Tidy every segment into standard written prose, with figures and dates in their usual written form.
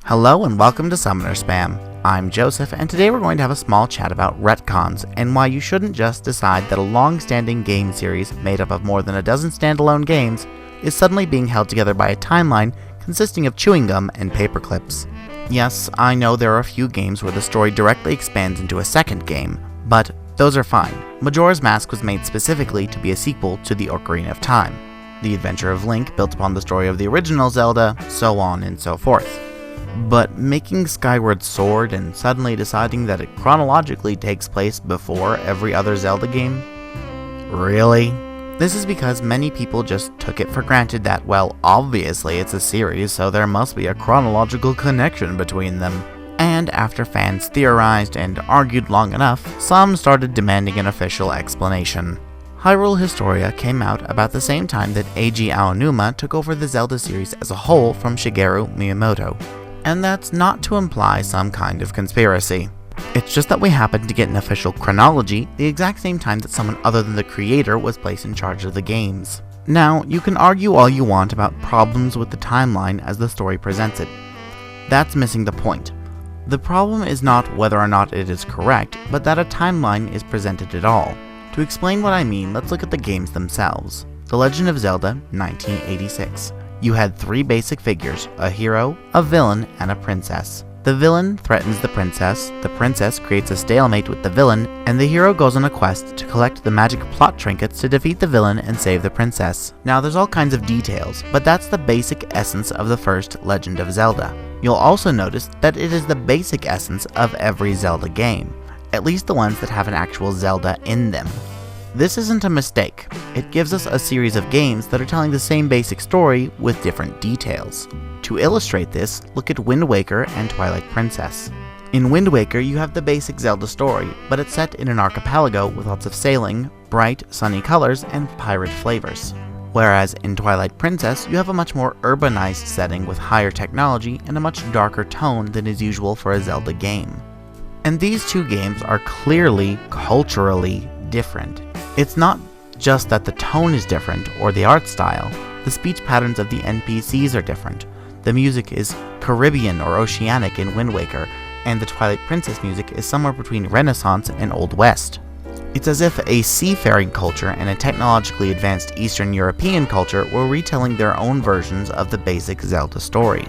Hello and welcome to Summoner Spam. I'm Joseph, and today we're going to have a small chat about retcons and why you shouldn't just decide that a long-standing game series made up of more than a dozen standalone games is suddenly being held together by a timeline consisting of chewing gum and paper clips. Yes, I know there are a few games where the story directly expands into a second game, but those are fine. Majora's Mask was made specifically to be a sequel to the Ocarina of Time. The Adventure of Link built upon the story of the original Zelda, so on and so forth. But making Skyward Sword and suddenly deciding that it chronologically takes place before every other Zelda game? Really? This is because many people just took it for granted that, well, obviously it's a series, so there must be a chronological connection between them. And after fans theorized and argued long enough, some started demanding an official explanation. Hyrule Historia came out about the same time that Eiji Aonuma took over the Zelda series as a whole from Shigeru Miyamoto. And that's not to imply some kind of conspiracy. It's just that we happen to get an official chronology the exact same time that someone other than the creator was placed in charge of the games. Now, you can argue all you want about problems with the timeline as the story presents it. That's missing the point. The problem is not whether or not it is correct, but that a timeline is presented at all. To explain what I mean, let's look at the games themselves. The Legend of Zelda, 1986. You had three basic figures, a hero, a villain, and a princess. The villain threatens the princess creates a stalemate with the villain, and the hero goes on a quest to collect the magic plot trinkets to defeat the villain and save the princess. Now there's all kinds of details, but that's the basic essence of the first Legend of Zelda. You'll also notice that it is the basic essence of every Zelda game, at least the ones that have an actual Zelda in them. This isn't a mistake. It gives us a series of games that are telling the same basic story with different details. To illustrate this, look at Wind Waker and Twilight Princess. In Wind Waker, you have the basic Zelda story, but it's set in an archipelago with lots of sailing, bright, sunny colors, and pirate flavors. Whereas in Twilight Princess, you have a much more urbanized setting with higher technology and a much darker tone than is usual for a Zelda game. And these two games are clearly, culturally different. It's not just that the tone is different or the art style, the speech patterns of the NPCs are different. The music is Caribbean or Oceanic in Wind Waker, and the Twilight Princess music is somewhere between Renaissance and Old West. It's as if a seafaring culture and a technologically advanced Eastern European culture were retelling their own versions of the basic Zelda story.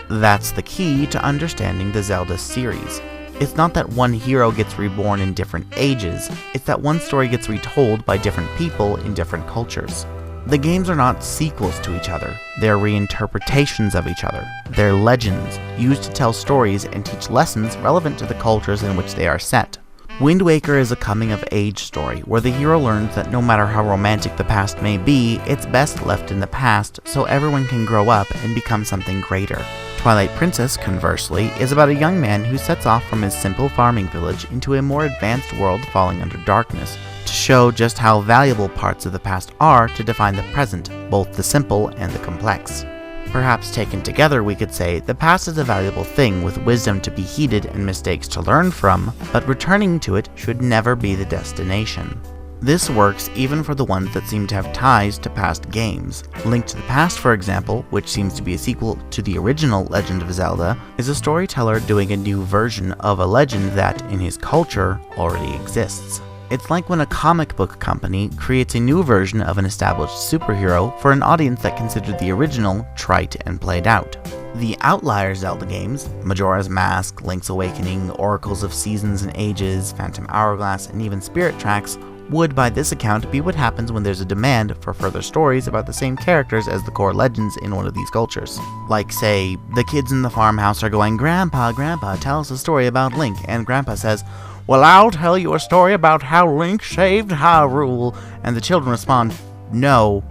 That's the key to understanding the Zelda series. It's not that one hero gets reborn in different ages, it's that one story gets retold by different people in different cultures. The games are not sequels to each other, they're reinterpretations of each other. They're legends, used to tell stories and teach lessons relevant to the cultures in which they are set. Wind Waker is a coming-of-age story, where the hero learns that no matter how romantic the past may be, it's best left in the past so everyone can grow up and become something greater. Twilight Princess, conversely, is about a young man who sets off from his simple farming village into a more advanced world falling under darkness, to show just how valuable parts of the past are to define the present, both the simple and the complex. Perhaps taken together we could say, the past is a valuable thing with wisdom to be heeded and mistakes to learn from, but returning to it should never be the destination. This works even for the ones that seem to have ties to past games. Link to the Past, for example, which seems to be a sequel to the original Legend of Zelda, is a storyteller doing a new version of a legend that, in his culture, already exists. It's like when a comic book company creates a new version of an established superhero for an audience that considered the original trite and played out. The outlier Zelda games, Majora's Mask, Link's Awakening, Oracles of Seasons and Ages, Phantom Hourglass, and even Spirit Tracks, would by this account be what happens when there's a demand for further stories about the same characters as the core legends in one of these cultures. Like, say, the kids in the farmhouse are going, "Grandpa, Grandpa, tell us a story about Link," and Grandpa says, "Well, I'll tell you a story about how Link saved Hyrule," and the children respond, "No,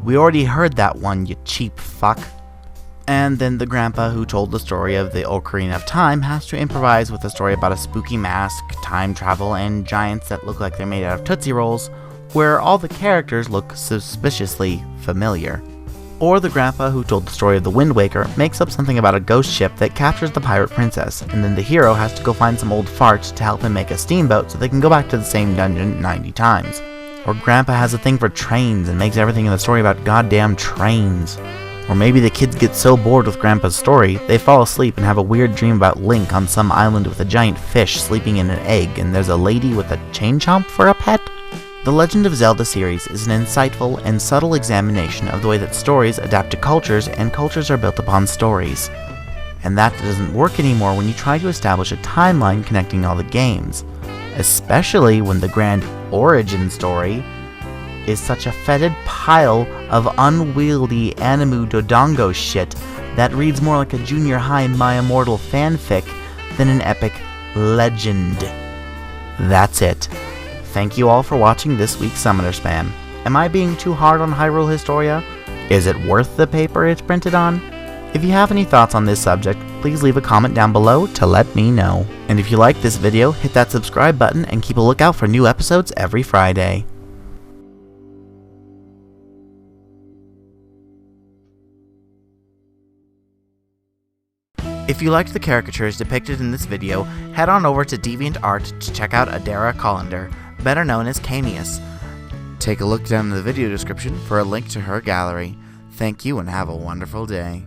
we already heard that one, you cheap fuck." And then the grandpa who told the story of the Ocarina of Time has to improvise with a story about a spooky mask, time travel, and giants that look like they're made out of Tootsie Rolls, where all the characters look suspiciously familiar. Or the grandpa who told the story of the Wind Waker makes up something about a ghost ship that captures the pirate princess, and then the hero has to go find some old farts to help him make a steamboat so they can go back to the same dungeon 90 times. Or grandpa has a thing for trains and makes everything in the story about goddamn trains. Or maybe the kids get so bored with Grandpa's story, they fall asleep and have a weird dream about Link on some island with a giant fish sleeping in an egg and there's a lady with a chain chomp for a pet. The Legend of Zelda series is an insightful and subtle examination of the way that stories adapt to cultures and cultures are built upon stories. And that doesn't work anymore when you try to establish a timeline connecting all the games, especially when the grand origin story is such a fetid pile of unwieldy Animu Dodongo shit that reads more like a junior high My Immortal fanfic than an epic legend. That's it. Thank you all for watching this week's Summoner Spam. Am I being too hard on Hyrule Historia? Is it worth the paper it's printed on? If you have any thoughts on this subject, please leave a comment down below to let me know. And if you like this video, hit that subscribe button and keep a lookout for new episodes every Friday. If you liked the caricatures depicted in this video, head on over to DeviantArt to check out Adara Colander, better known as Canius. Take a look down in the video description for a link to her gallery. Thank you and have a wonderful day.